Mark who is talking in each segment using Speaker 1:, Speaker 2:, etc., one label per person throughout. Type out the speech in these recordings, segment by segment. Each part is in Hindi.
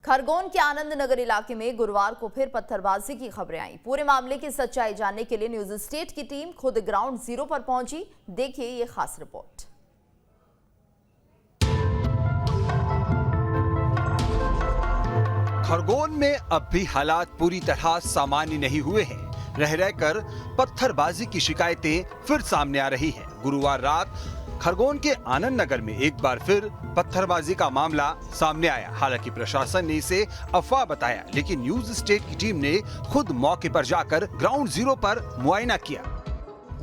Speaker 1: खरगोन के आनंद नगर इलाके में गुरुवार को फिर पत्थरबाजी की खबरें आई। पूरे मामले की सच्चाई जानने के लिए न्यूज स्टेट की टीम खुद ग्राउंड जीरो पर पहुंची। देखिए ये खास रिपोर्ट।
Speaker 2: खरगोन में अब भी हालात पूरी तरह सामान्य नहीं हुए हैं। रह रहकर पत्थरबाजी की शिकायतें फिर सामने आ रही हैं। गुरुवार रात खरगोन के आनंद नगर में एक बार फिर पत्थरबाजी का मामला सामने आया। हालांकि प्रशासन ने इसे अफवाह बताया, लेकिन न्यूज स्टेट की टीम ने खुद मौके पर जाकर ग्राउंड जीरो पर मुआयना किया।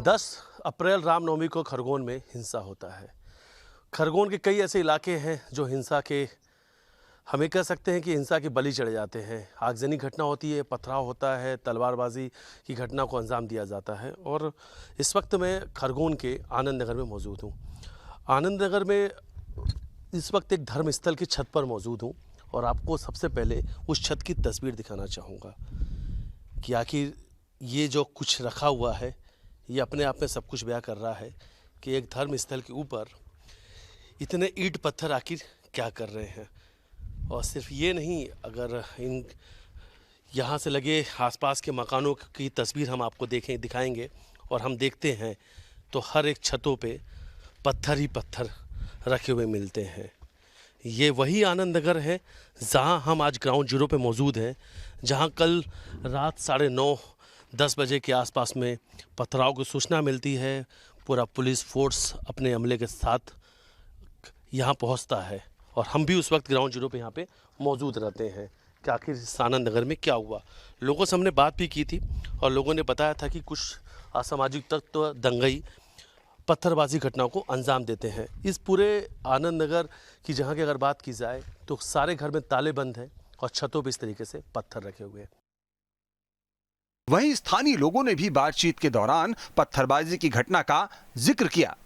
Speaker 3: 10 अप्रैल रामनवमी को खरगोन में हिंसा होता है। खरगोन के कई ऐसे इलाके हैं जो हिंसा के, हमें कह सकते हैं कि हिंसा के बलि चढ़े जाते हैं। आगजनी घटना होती है, पथराव होता है, तलवारबाजी की घटना को अंजाम दिया जाता है। और इस वक्त मैं खरगोन के आनंद नगर में मौजूद हूँ। आनंद नगर में इस वक्त एक धर्म स्थल की छत पर मौजूद हूँ और आपको सबसे पहले उस छत की तस्वीर दिखाना चाहूँगा कि आखिर ये जो कुछ रखा हुआ है ये अपने आप में सब कुछ बयां कर रहा है कि एक धर्म स्थल के ऊपर इतने ईंट पत्थर आखिर क्या कर रहे हैं। और सिर्फ ये नहीं, अगर इन यहाँ से लगे आसपास के मकानों की तस्वीर हम आपको दिखाएंगे और हम देखते हैं तो हर एक छतों पे पत्थर ही पत्थर रखे हुए मिलते हैं। ये वही आनंद नगर है जहाँ हम आज ग्राउंड जीरो पे मौजूद हैं, जहाँ कल रात 9:30-10 बजे के आसपास में पथराव की सूचना मिलती है। पूरा पुलिस फोर्स अपने अमले के साथ यहाँ पहुँचता है और हम भी उस वक्त ग्राउंड जीरो पे यहाँ पे मौजूद रहते हैं कि आखिर इस आनंद नगर में क्या हुआ। लोगों से हमने बात भी की थी और लोगों ने बताया था कि कुछ असामाजिक तत्व दंगई पत्थरबाजी घटनाओं को अंजाम देते हैं। इस पूरे आनंद नगर की जहाँ की अगर बात की जाए तो सारे घर में ताले बंद हैं और छतों पर इस तरीके से पत्थर रखे हुए हैं।
Speaker 2: वहीं स्थानीय लोगों ने भी बातचीत के दौरान पत्थरबाजी की घटना का जिक्र किया।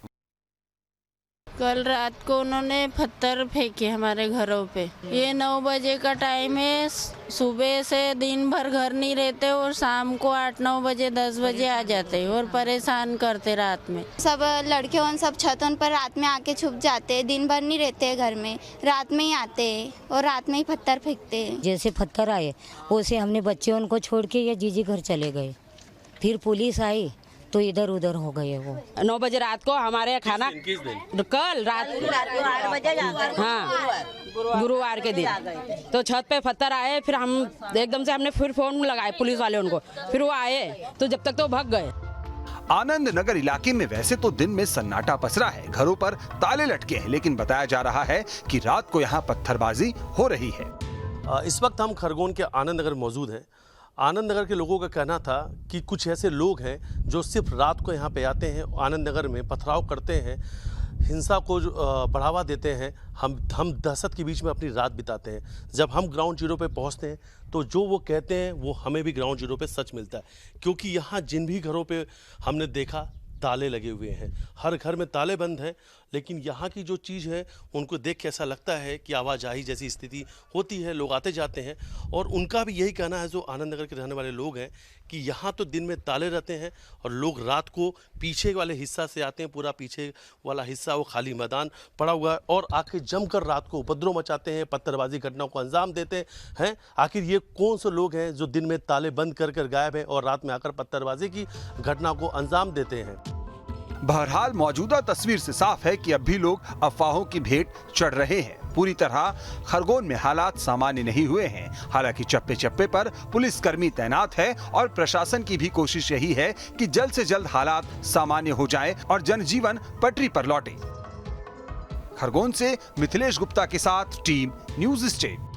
Speaker 4: कल रात को उन्होंने पत्थर फेंके हमारे घरों पे। ये 9 बजे का टाइम है। सुबह से दिन भर घर नहीं रहते और शाम को 8-9 बजे 10 बजे आ जाते और परेशान करते रात में।
Speaker 5: सब लड़के सब छतों पर रात में आके छुप जाते हैं। दिन भर नहीं रहते घर में, रात में ही आते हैं और रात में ही पत्थर फेंकते हैं।
Speaker 6: जैसे पत्थर आए वैसे हमने बच्चे उनको छोड़ के ये जीजी घर चले गए। फिर पुलिस आई तो इधर उधर हो गए। वो
Speaker 7: 9 बजे रात को हमारे खाना कल रात 8 बजे हाँ गुरुवार के दिन तो छत पे पत्थर आए। फिर हम एकदम से हमने फिर फोन लगाए पुलिस वाले उनको, फिर वो आए तो जब तक तो भाग गए।
Speaker 2: आनंद नगर इलाके में वैसे तो दिन में सन्नाटा पसरा है, घरों पर ताले लटके हैं, लेकिन बताया जा रहा है कि रात को यहाँ पत्थरबाजी हो रही है।
Speaker 3: इस वक्त हम खरगोन के आनंद नगर मौजूद हैं। आनंद नगर के लोगों का कहना था कि कुछ ऐसे लोग हैं जो सिर्फ रात को यहाँ पे आते हैं, आनंद नगर में पथराव करते हैं, हिंसा को बढ़ावा देते हैं। हम दहशत के बीच में अपनी रात बिताते हैं। जब हम ग्राउंड जीरो पे पहुँचते हैं तो जो वो कहते हैं वो हमें भी ग्राउंड जीरो पे सच मिलता है, क्योंकि यहाँ जिन भी घरों पे हमने देखा ताले लगे हुए हैं, हर घर में ताले बंद हैं। लेकिन यहाँ की जो चीज़ है उनको देख के ऐसा लगता है कि आवाजाही जैसी स्थिति होती है, लोग आते जाते हैं। और उनका भी यही कहना है, जो आनंद नगर के रहने वाले लोग हैं, कि यहाँ तो दिन में ताले रहते हैं और लोग रात को पीछे वाले हिस्सा से आते हैं। पूरा पीछे वाला हिस्सा वो खाली मैदान पड़ा हुआ है और आके जमकर रात को उपद्रव मचाते हैं, पत्थरबाजी घटनाओं को अंजाम देते हैं। आखिर ये कौन से लोग हैं जो दिन में ताले बंद कर गायब हैं और रात में आकर पत्थरबाजी की घटना को अंजाम देते हैं।
Speaker 2: बहरहाल मौजूदा तस्वीर से साफ है कि अब भी लोग अफवाहों की भेंट चढ़ रहे हैं। पूरी तरह खरगोन में हालात सामान्य नहीं हुए हैं। हालांकि चप्पे चप्पे पर पुलिसकर्मी तैनात है और प्रशासन की भी कोशिश यही है कि जल्द से जल्द हालात सामान्य हो जाएं और जनजीवन पटरी पर लौटे। खरगोन से मिथिलेश गुप्ता के साथ टीम न्यूज स्टेट।